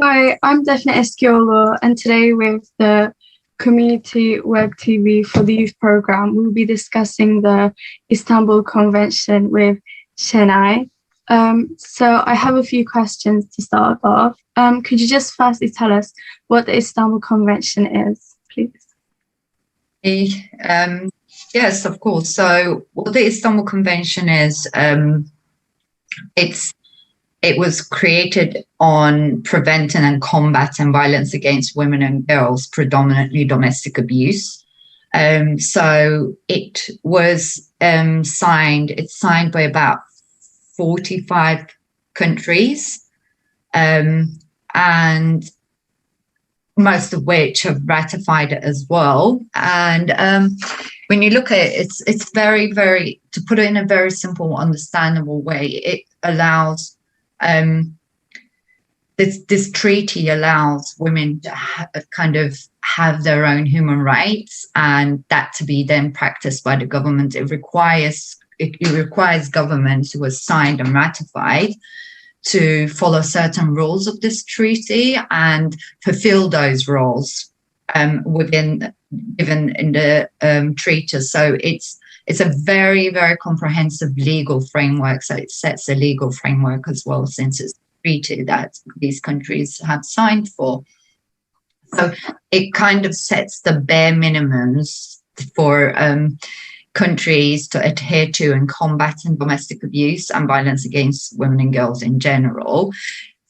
Hi, I'm Defne Eskiolu, and today with the Community Web TV for the Youth program, we'll be discussing the Istanbul Convention with Şenay. So I have a few questions to start off. Could you just firstly tell us what the Istanbul Convention is, please? Yes, of course. So what the Istanbul Convention is, it was created on preventing and combating violence against women and girls, predominantly domestic abuse. So it was signed. It's signed by about 45 countries, and most of which have ratified it as well. And when you look at it, it's very, very, to put it in a very simple, understandable way, it allows this treaty allows women to have their own human rights, and that to be then practiced by the government. It requires governments who have signed and ratified to follow certain rules of this treaty and fulfill those rules given in the treaty. So it's a very, very comprehensive legal framework. So it sets a legal framework as well, since it's a treaty that these countries have signed for. So it kind of sets the bare minimums for countries to adhere to in combating domestic abuse and violence against women and girls in general.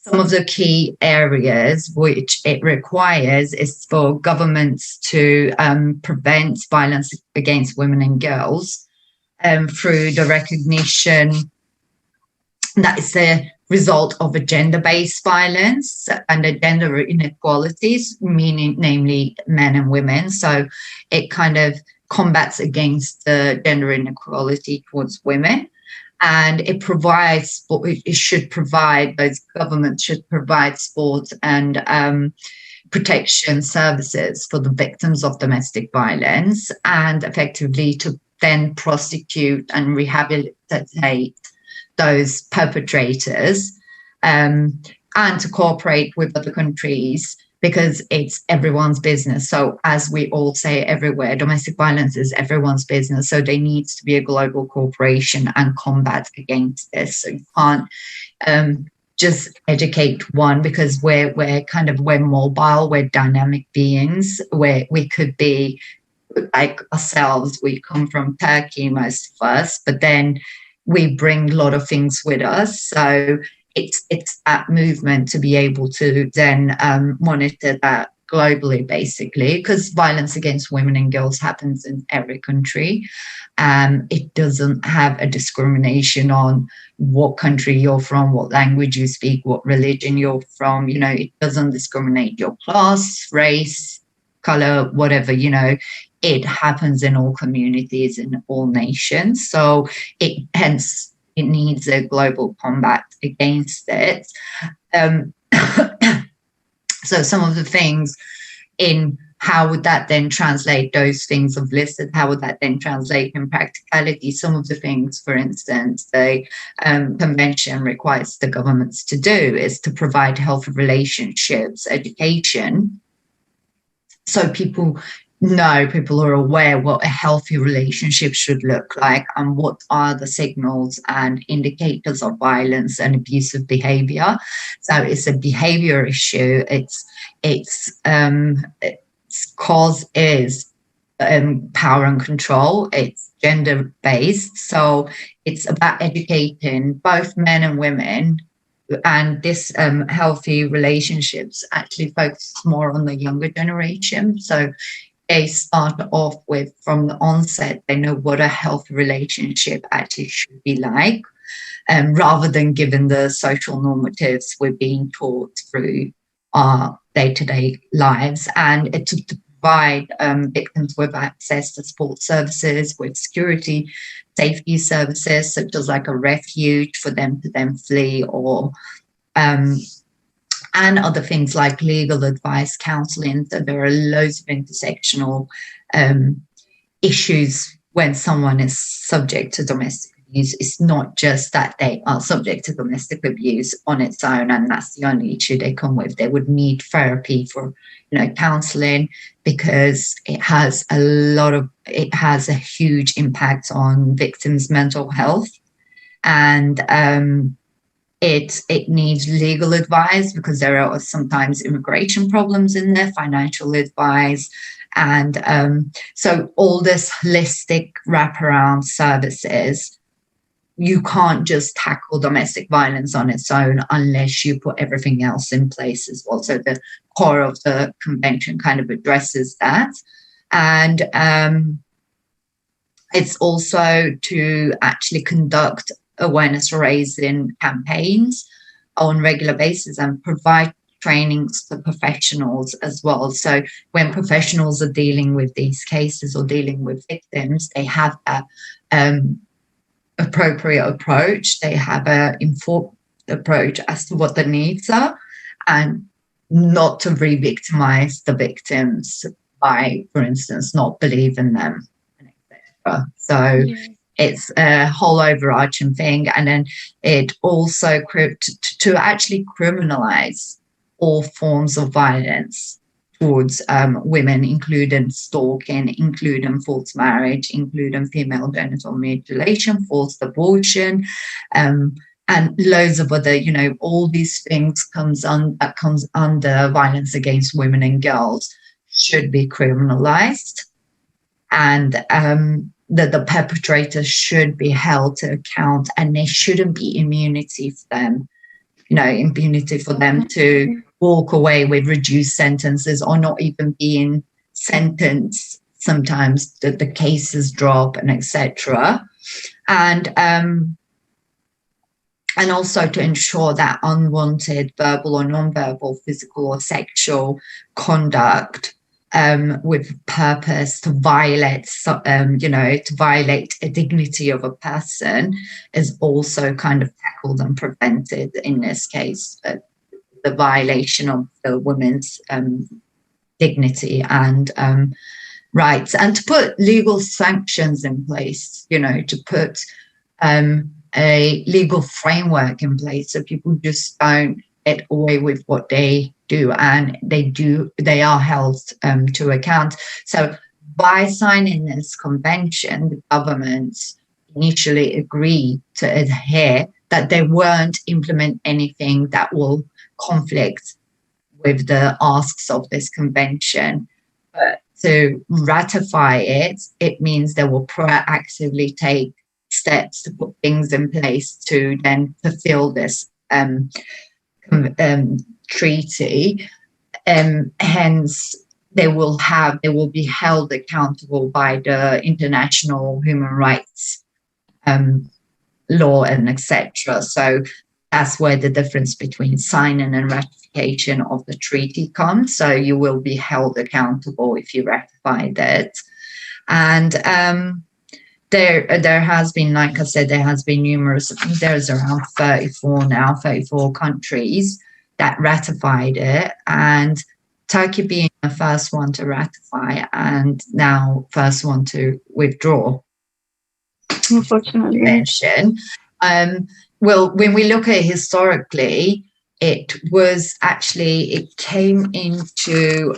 Some of the key areas which it requires is for governments to prevent violence against women and girls through the recognition that it's the result of a gender-based violence and the gender inequalities, namely men and women. So it kind of combats against the gender inequality towards women. And it provides, those governments should provide support and protection services for the victims of domestic violence, and effectively to then prosecute and rehabilitate those perpetrators, and to cooperate with other countries, because it's everyone's business. So as we all say everywhere, domestic violence is everyone's business. So there needs to be a global cooperation and combat against this. So you can't just educate one, because we're mobile, we're dynamic beings, where we could be like ourselves. We come from Turkey, most of us, but then we bring a lot of things with us. So it's that movement to be able to then monitor that globally, basically, because violence against women and girls happens in every country. It doesn't have a discrimination on what country you're from, what language you speak, what religion you're from. It doesn't discriminate your class, race, color, whatever. It happens in all communities, in all nations. So it needs a global combat against it. So some of the things in how would that then translate, those things I've listed, how would that then translate in practicality? Some of the things, for instance, the convention requires the governments to do is to provide healthy relationships, education, so people are aware what a healthy relationship should look like, and what are the signals and indicators of violence and abusive behavior. So it's a behavior issue. Its cause is power and control. It's gender-based. So it's about educating both men and women. And this healthy relationships actually focus more on the younger generation. So they start off with, from the onset, they know what a healthy relationship actually should be like, rather than given the social normatives we're being taught through our day-to-day lives. And to provide victims with access to support services, with safety services, such as like a refuge for them to then flee, or and other things like legal advice, counselling. So there are loads of intersectional issues when someone is subject to domestic abuse. It's not just that they are subject to domestic abuse on its own, and that's the only issue they come with. They would need therapy for, counseling, because it has a huge impact on victims' mental health. And it needs legal advice, because there are sometimes immigration problems in there, financial advice. And so all this holistic wraparound services, you can't just tackle domestic violence on its own unless you put everything else in place as well. So the core of the convention kind of addresses that. And it's also to actually conduct awareness raising campaigns on regular basis and provide trainings for professionals as well. So when professionals are dealing with these cases or dealing with victims, they have an appropriate approach. They have an informed approach as to what the needs are, and not to re-victimize the victims by, for instance, not believing them, etc. So it's a whole overarching thing. And then it also to actually criminalize all forms of violence towards women, including stalking, including forced marriage, including female genital mutilation, forced abortion, and loads of other, all these things comes under violence against women and girls, should be criminalized. And the perpetrators should be held to account, and there shouldn't be immunity for them, to walk away with reduced sentences or not even being sentenced. Sometimes the cases drop, and etc. And also to ensure that unwanted verbal or non-verbal, physical or sexual conduct with purpose to violate, to violate a dignity of a person is also kind of tackled and prevented in this case. The violation of the women's dignity and rights, and to put legal sanctions in place, to put a legal framework in place so people just don't get away with what they do, and they are held to account. So by signing this convention, the governments initially agreed to adhere that they won't implement anything that will conflict with the asks of this convention. But to ratify it, it means they will proactively take steps to put things in place to then fulfill this treaty. Hence, they will be held accountable by the international human rights law and etc. So that's where the difference between signing and ratification of the treaty comes. So you will be held accountable if you ratified it. And there has been, like I said, there has been numerous, there's around 34 countries that ratified it, and Turkey being the first one to ratify and now first one to withdraw. Unfortunately. Well, when we look at it historically, it came into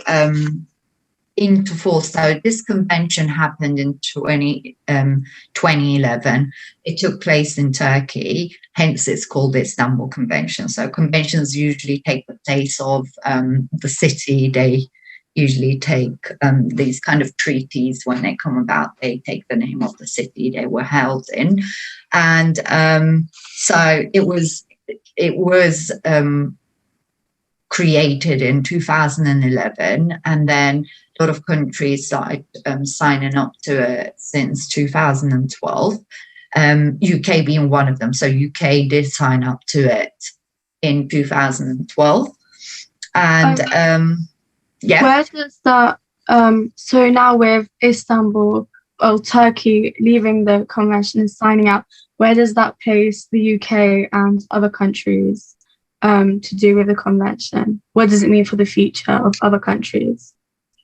force. So this convention happened in 2011. It took place in Turkey, hence it's called the Istanbul Convention. So conventions usually take the place of the city. They usually take these kind of treaties when they come about. They take the name of the city they were held in. And so it was created in 2011, and then a lot of countries started signing up to it since 2012, UK being one of them. So UK did sign up to it in 2012. And where does that, so now with Istanbul, Turkey leaving the convention and signing up, where does that place the UK and other countries to do with the convention? What does it mean for the future of other countries?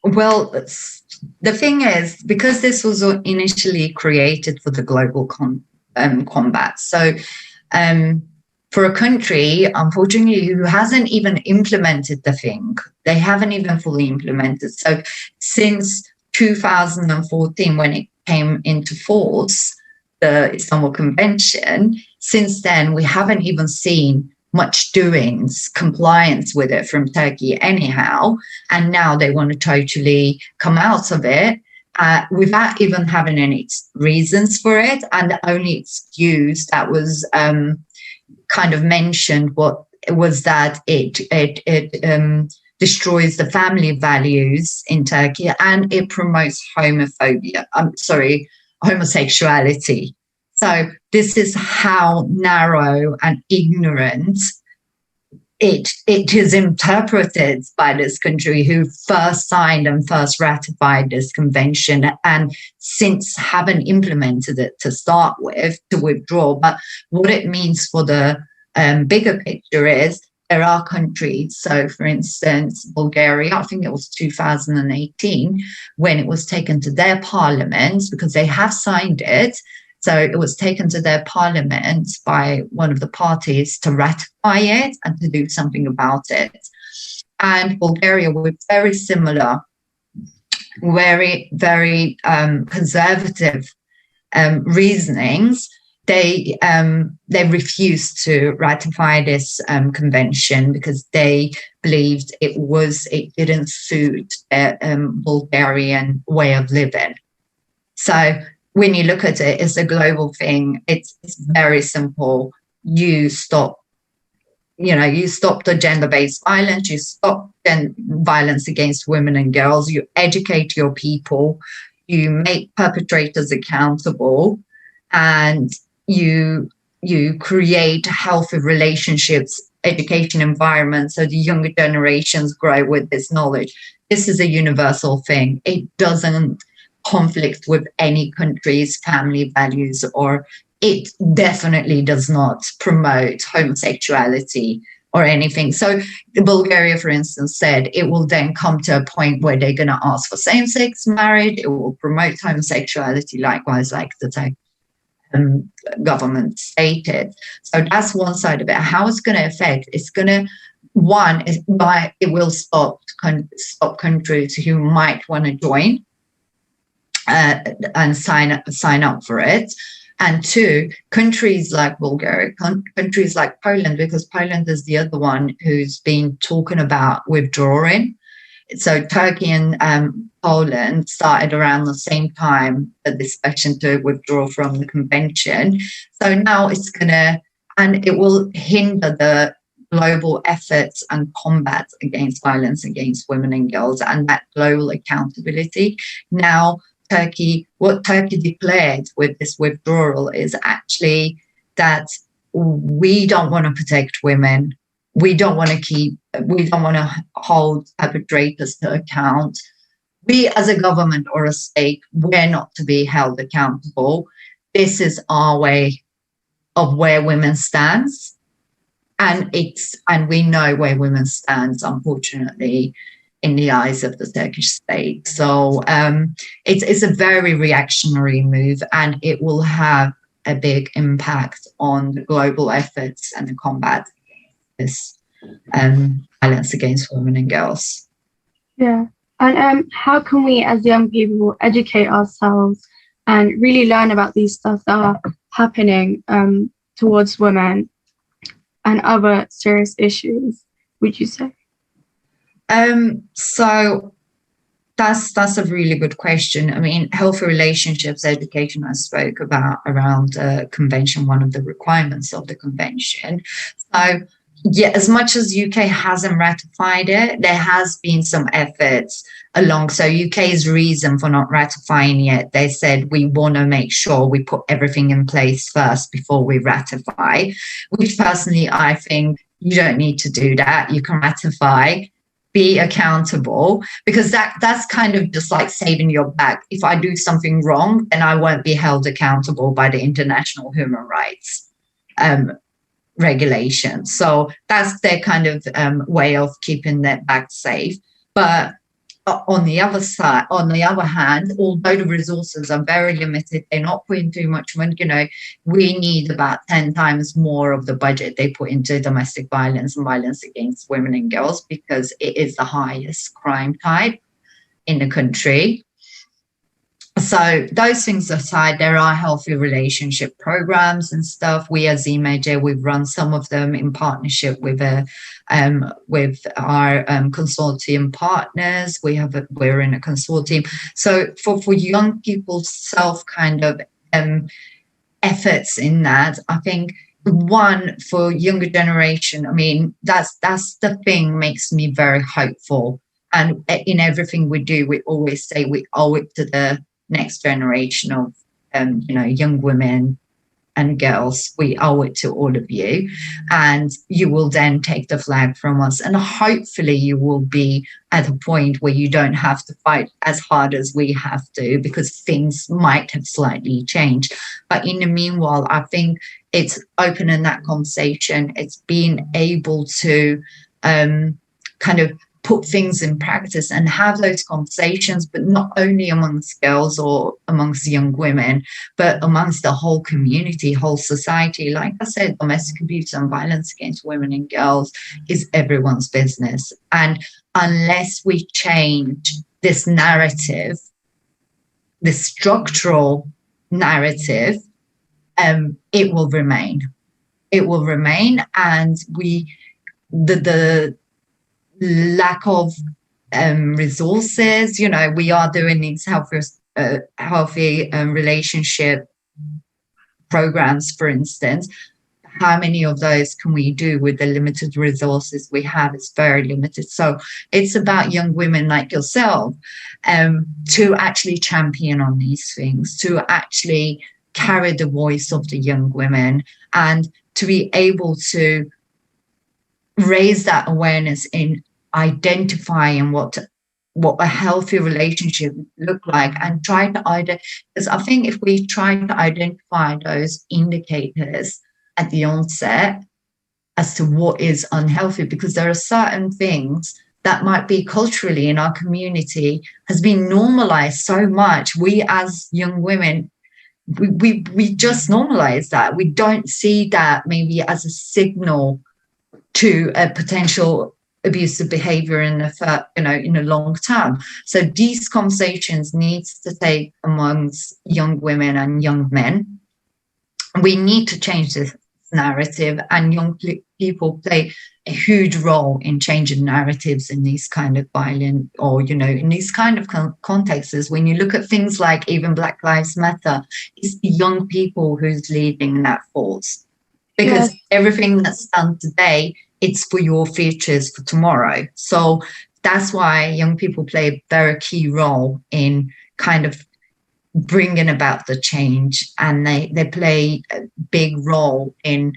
Well, the thing is, because this was initially created for the global combat. So for a country, unfortunately, who hasn't even implemented the thing, they haven't even fully implemented. So since 2014, when it came into force, the Istanbul Convention, since then, we haven't even seen much doings, compliance with it from Turkey anyhow. And now they want to totally come out of it without even having any reasons for it. And the only excuse that was kind of mentioned was that it destroys the family values in Turkey and it promotes homosexuality. So this is how narrow and ignorant it is interpreted by this country who first signed and first ratified this convention and since haven't implemented it to start with, to withdraw. But what it means for the bigger picture is there are countries, so for instance, Bulgaria, I think it was 2018, when it was taken to their parliament, because they have signed it, so it was taken to their parliament by one of the parties to ratify it and to do something about it. And Bulgaria, with very similar, very, very conservative reasonings, they refused to ratify this convention because they believed it didn't suit their Bulgarian way of living. So when you look at it, it's a global thing. It's very simple. You stop the gender-based violence. You stop violence against women and girls. You educate your people. You make perpetrators accountable, and you create healthy relationships, education environments, so the younger generations grow with this knowledge. This is a universal thing. It doesn't conflict with any country's family values, or it definitely does not promote homosexuality or anything. So Bulgaria, for instance, said it will then come to a point where they're going to ask for same-sex marriage. It will promote homosexuality, likewise, like the government stated. So that's one side of it. How it's going to affect, it's going to, one, it will stop countries who might want to join and sign up for it. And two, countries like Bulgaria, countries like Poland, because Poland is the other one who's been talking about withdrawing. So Turkey and Poland started around the same time, a discussion to withdraw from the convention. So now it will hinder the global efforts and combat against violence against women and girls and that global accountability. Now, what Turkey declared with this withdrawal is actually that we don't want to protect women. We don't want to hold perpetrators to account. We as a government or a state, we're not to be held accountable. This is our way of where women stands. And we know where women stands, unfortunately, in the eyes of the Turkish state. So it's a very reactionary move, and it will have a big impact on the global efforts and the combat this violence against women and girls. Yeah. And how can we as young people educate ourselves and really learn about these stuff that are happening towards women and other serious issues, would you say? So that's a really good question. I mean, healthy relationships education I spoke about around the convention, one of the requirements of the convention. So yeah, as much as UK hasn't ratified it, there has been some efforts along. So UK's reason for not ratifying it, they said we want to make sure we put everything in place first before we ratify, which personally I think you don't need to do that. You can ratify, be accountable, because that's kind of just like saving your back. If I do something wrong, then I won't be held accountable by the international human rights regulations. So that's their kind of way of keeping their back safe. But on the other side, on the other hand, although the resources are very limited, they're not putting too much money. You know, we need about 10 times more of the budget they put into domestic violence and violence against women and girls, because it is the highest crime type in the country. So those things aside, there are healthy relationship programs and stuff. We as Imece, we've run some of them in partnership with our consortium partners. We're in a consortium. So for young people's self kind of efforts in that, I think one for younger generation, I mean, that's the thing makes me very hopeful. And in everything we do, we always say we owe it to the next generation of, young women and girls. We owe it to all of you. And you will then take the flag from us. And hopefully you will be at a point where you don't have to fight as hard as we have to, because things might have slightly changed. But in the meanwhile, I think it's opening that conversation. It's being able to kind of put things in practice and have those conversations, but not only amongst girls or amongst young women, but amongst the whole community, whole society. Like I said, domestic abuse and violence against women and girls is everyone's business. And unless we change this narrative, this structural narrative, it will remain. It will remain. And the lack of resources, we are doing these healthy relationship programs, for instance. How many of those can we do with the limited resources we have? It's very limited. So it's about young women like yourself to actually champion on these things, to actually carry the voice of the young women, and to be able to raise that awareness in identifying what a healthy relationship look like, and try to identify, because I think if we try to identify those indicators at the onset as to what is unhealthy, because there are certain things that might be culturally in our community has been normalized so much. We as young women, we just normalize that. We don't see that maybe as a signal to a potential abusive behavior in the long term. So these conversations needs to take amongst young women and young men. We need to change this narrative, and young people play a huge role in changing narratives in these kind of violent, or in these kind of contexts. When you look at things like even Black Lives Matter, it's the young people who's leading that force, because everything that's done today, it's for your futures for tomorrow. So that's why young people play a very key role in kind of bringing about the change, and they play a big role in,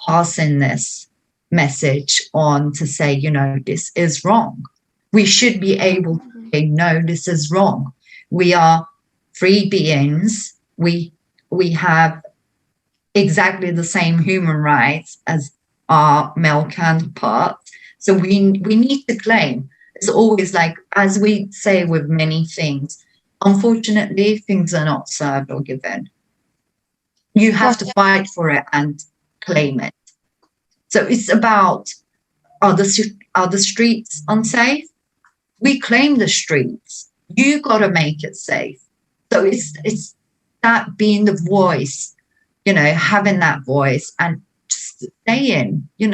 passing this message on to say, this is wrong. We should be able to say, no, this is wrong. We are free beings. We have exactly the same human rights as our male counterparts. So we need to claim. It's always like, as we say with many things, unfortunately, things are not served or given. You have to fight for it and claim it. So it's about, are the streets unsafe? We claim the streets. You got to make it safe. So it's that being the voice, having that voice and saying, you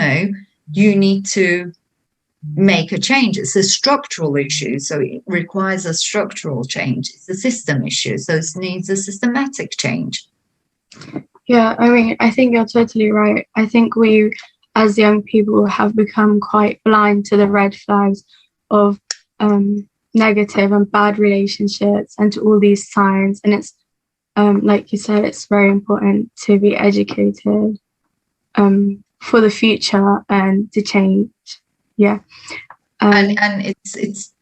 need to make a change. It's a structural issue, so it requires a structural change. It's a system issue, so it needs a systematic change. Yeah, I mean, I think you're totally right. I think we, as young people, have become quite blind to the red flags of negative and bad relationships and to all these signs. And it's, like you said, it's very important to be educated for the future and to change. Yeah. And it's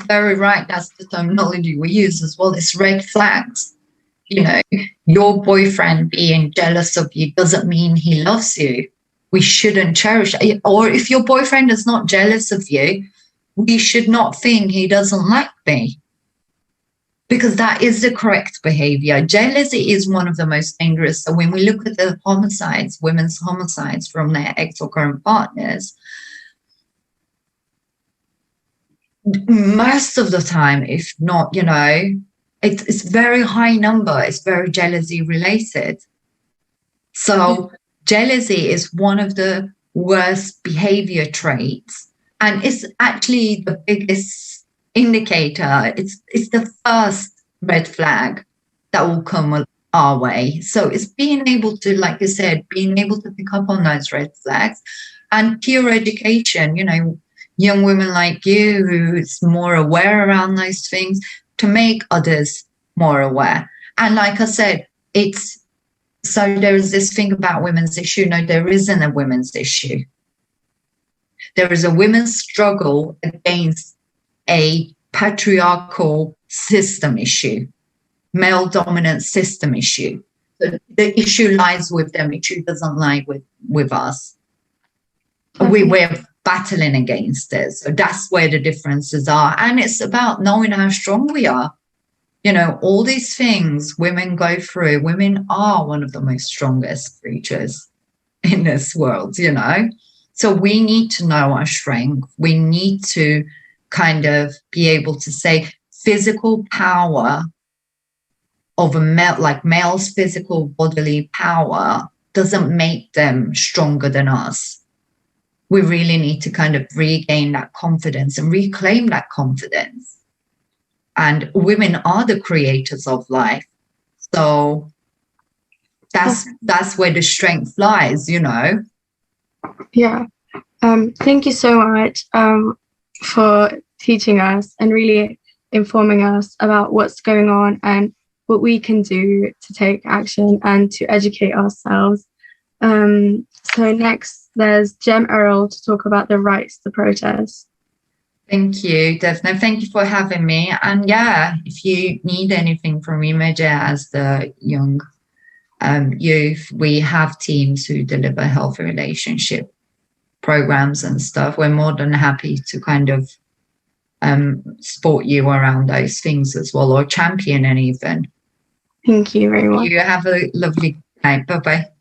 very right. That's the terminology we use as well. It's red flags. Your boyfriend being jealous of you doesn't mean he loves you. We shouldn't cherish it. Or if your boyfriend is not jealous of you, we should not think he doesn't like me, because that is the correct behavior. Jealousy is one of the most dangerous. So when we look at the homicides, women's homicides from their ex or current partners, most of the time, if not, it's very high number. It's very jealousy related. So jealousy is one of the worst behavior traits. And it's actually the biggest indicator. It's the first red flag that will come our way. So it's being able to, like you said, being able to pick up on those red flags, and peer education, young women like you who's more aware around those things, to make others more aware. And like I said, so there is this thing about women's issue. No, there isn't a women's issue. There is a women's struggle against a patriarchal system issue, male dominant system issue. The issue lies with them. The issue doesn't lie with us. We're battling against it. So that's where the differences are. And it's about knowing how strong we are. All these things women go through, women are one of the most strongest creatures in this world, So we need to know our strength. We need to kind of be able to say physical power of a male, like male's physical bodily power, doesn't make them stronger than us. We really need to kind of regain that confidence and reclaim that confidence. And women are the creators of life. So that's where the strength lies, Yeah. Thank you so much for teaching us and really informing us about what's going on and what we can do to take action and to educate ourselves. So next, there's Jem Earl to talk about the rights to protest. Thank you, Daphne. Thank you for having me. And yeah, if you need anything from Imece as the young youth, we have teams who deliver healthy relationship programs and stuff. We're more than happy to kind of support you around those things as well, or champion even. Thank you very much. You have a lovely night. Bye-bye.